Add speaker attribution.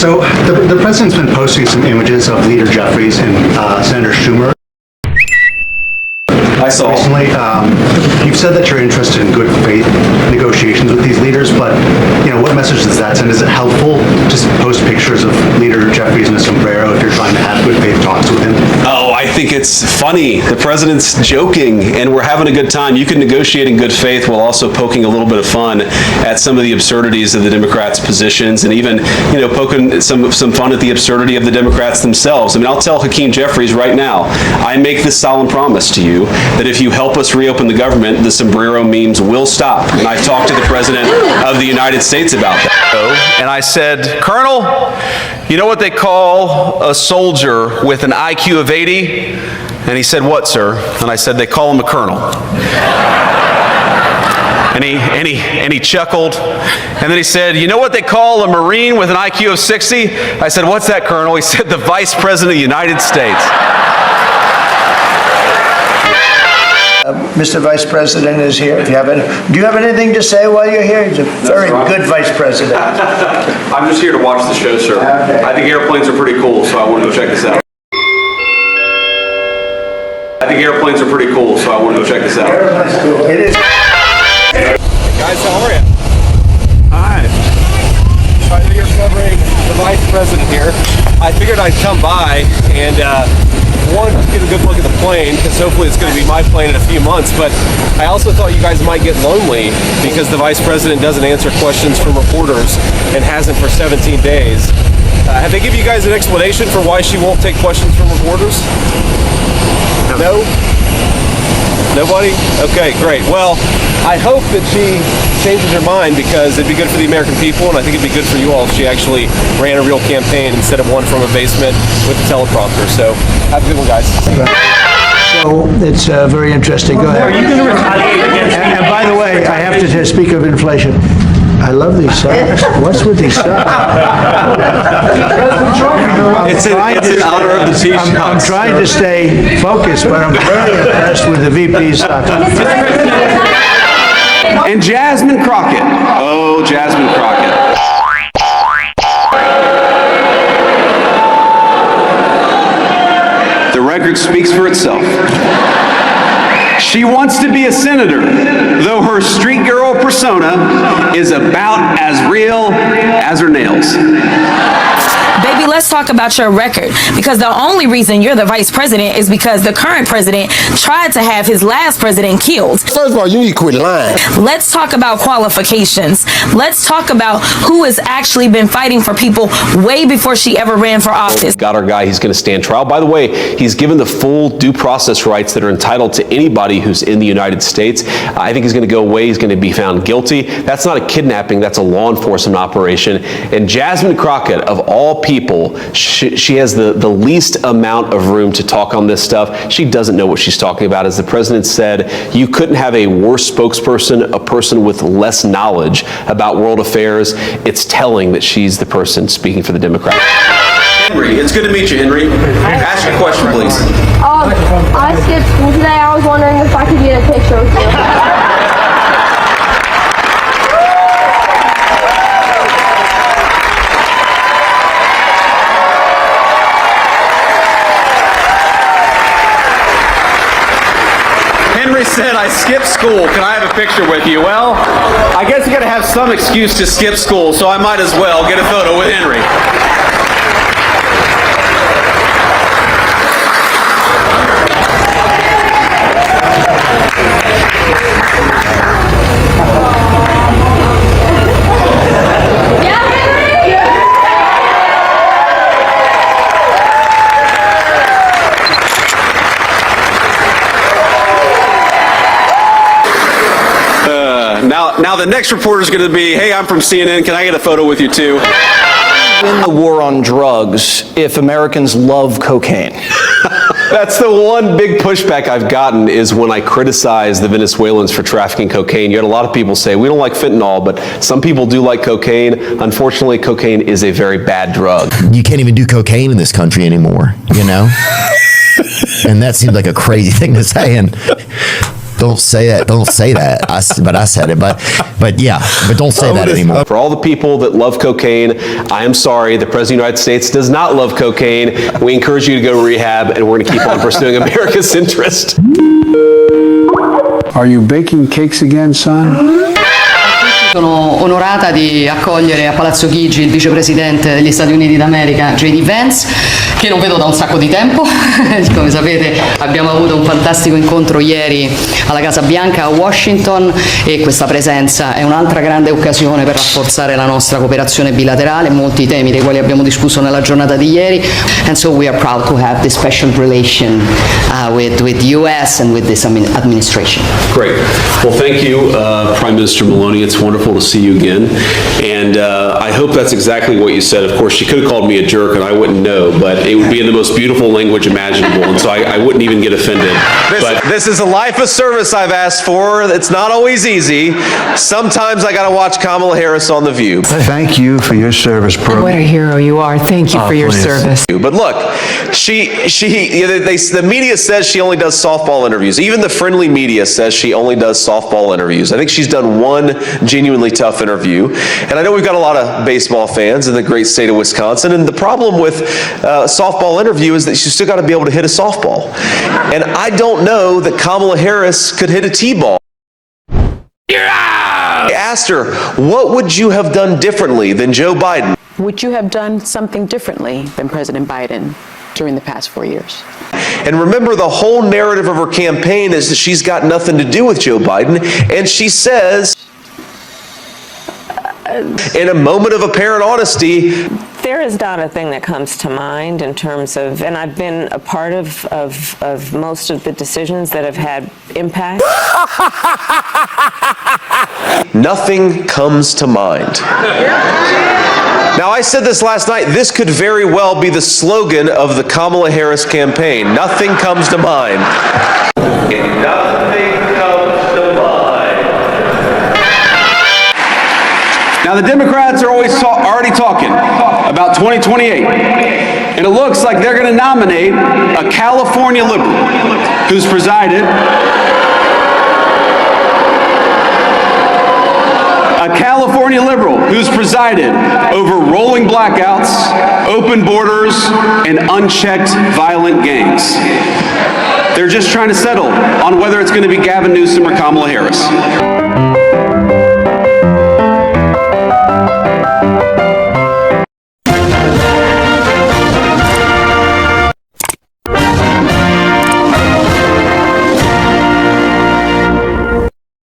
Speaker 1: So the president's been posting some images of Leader Jeffries and Senator Schumer.
Speaker 2: I saw.
Speaker 1: Recently, you've said that you're interested in good faith negotiations with these leaders, but what message does that send? Is it helpful to post pictures of Leader Jeffries in a sombrero if you're trying to have good faith talks with him?
Speaker 2: Oh, I think it's funny. The president's joking, and we're having a good time. You can negotiate in good faith while also poking a little bit of fun at some of the absurdities of the Democrats' positions, and even poking some fun at the absurdity of the Democrats themselves. I mean, I'll tell Hakeem Jeffries right now, I make this solemn promise to you that if you help us reopen the government, the sombrero memes will stop. And I've talked to the President of the United States about that.
Speaker 3: And I said, Colonel, you know what they call a soldier with an IQ of 80? And he said, what, sir? And I said, they call him a colonel. And he chuckled. And then he said, you know what they call a Marine with an IQ of 60? I said, what's that, Colonel? He said, the Vice President of the United States.
Speaker 4: Mr. Vice President is here. Do you have anything to say while you're here? He's a very good Vice President.
Speaker 2: I'm just here to watch the show, sir.
Speaker 4: Okay.
Speaker 2: I think airplanes are pretty cool, so I want to go check this out. I think airplanes are pretty cool, so I want to go check this out.
Speaker 4: Airplane's cool. It is.
Speaker 2: Guys, how are you?
Speaker 3: Hi.
Speaker 2: I know you're covering the Vice President here. I figured I'd come by and one, get a good look at the plane, because hopefully it's going to be my plane in a few months, but I also thought you guys might get lonely because the Vice President doesn't answer questions from reporters and hasn't for 17 days. Have they given you guys an explanation for why she won't take questions from reporters? No? Nobody? Okay, great. Well, I hope that she changes her mind, because it'd be good for the American people, and I think it'd be good for you all if she actually ran a real campaign instead of one from a basement with a teleprompter. So, have a good one, guys.
Speaker 4: So it's very interesting. Go ahead.
Speaker 5: Are you going to retaliate against me?
Speaker 4: And by the way, I have to speak of inflation. I love these socks. What's with these socks?
Speaker 2: It's in honor of the T-shirts.
Speaker 4: I'm trying to stay focused, but I'm very impressed with the VP's socks.
Speaker 2: And Jasmine Crockett. Oh, Jasmine Crockett. The record speaks for itself. She wants to be a senator, though her street girl persona is about as real as her nails.
Speaker 6: Baby, let's talk about your record, because the only reason you're the vice president is because the current president tried to have his last president killed.
Speaker 7: First of all, you need to quit lying.
Speaker 6: Let's talk about qualifications. Let's talk about who has actually been fighting for people way before she ever ran for office.
Speaker 2: Got our guy, he's going to stand trial. By the way, he's given the full due process rights that are entitled to anybody who's in the United States. I think he's going to go away, he's going to be found guilty. That's not a kidnapping, that's a law enforcement operation. And Jasmine Crockett, of all people, she has the least amount of room to talk on this stuff. She doesn't know what she's talking about. As the president said, you couldn't have a worse spokesperson, a person with less knowledge about world affairs. It's telling that she's the person speaking for the Democrats. Henry, it's good to meet you, Henry. Ask your question, please.
Speaker 8: I skipped school today. I was wondering if I could get a picture with you.
Speaker 2: Henry said, I skipped school. Can I have a picture with you? Well, I guess you got to have some excuse to skip school, so I might as well get a photo with Henry. Now the next reporter is going to be, hey, I'm from CNN. Can I get a photo with you too?
Speaker 9: Win the war on drugs if Americans love cocaine.
Speaker 2: That's the one big pushback I've gotten, is when I criticize the Venezuelans for trafficking cocaine. You had a lot of people say, we don't like fentanyl, but some people do like cocaine. Unfortunately, cocaine is a very bad drug.
Speaker 7: You can't even do cocaine in this country anymore, you know? And that seems like a crazy thing to say. And Don't say that. Don't say that. But I said it. But yeah. But don't say that anymore.
Speaker 3: For all the people that love cocaine, I am sorry. The President of the United States does not love cocaine. We encourage you to go to rehab, and we're going to keep on pursuing America's interest.
Speaker 10: Are you baking cakes again, son?
Speaker 11: Sono onorata di accogliere a Palazzo Chigi il vicepresidente degli Stati Uniti d'America, JD Vance, che non vedo da un sacco di tempo. Come sapete abbiamo avuto un fantastico incontro ieri alla Casa Bianca a Washington e questa presenza è un'altra grande occasione per rafforzare la nostra cooperazione bilaterale, molti temi dei quali abbiamo discusso nella giornata di ieri. And so we are proud to have this special relation with US and with this administration.
Speaker 3: Great. Well, thank you, Prime Minister Maloney. It's wonderful to see you again. And I hope that's exactly what you said. Of course, she could have called me a jerk and I wouldn't know, but it would be in the most beautiful language imaginable. And so I wouldn't even get offended. This is a life of service I've asked for. It's not always easy. Sometimes I got to watch Kamala Harris on The View.
Speaker 4: Thank you for your service, bro.
Speaker 12: What a hero you are. Thank you for your
Speaker 4: please.
Speaker 12: service.
Speaker 3: But look, the media says she only does softball interviews. Even the friendly media says she only does softball interviews. I think she's done one genuinely tough interview. And I know we've got a lot of baseball fans in the great state of Wisconsin. And the problem with softball interview is that you still got to be able to hit a softball. And I don't know that Kamala Harris could hit a T-ball. I asked her, what would you have done differently than Joe Biden?
Speaker 12: Would you have done something differently than President Biden during the past 4 years?
Speaker 3: And remember, the whole narrative of her campaign is that she's got nothing to do with Joe Biden. And she says, in a moment of apparent honesty,
Speaker 13: there is not a thing that comes to mind in terms of, and I've been a part of most of the decisions that have had impact.
Speaker 3: Nothing comes to mind. Now, I said this last night, this could very well be the slogan of the Kamala Harris campaign. Nothing comes to mind. Nothing comes to mind.
Speaker 14: Now, the Democrats are already talking about 2028, and it looks like they're going to nominate a California liberal who's presided over rolling blackouts, open borders, and unchecked violent gangs. They're just trying to settle on whether it's going to be Gavin Newsome or Kamala Harris.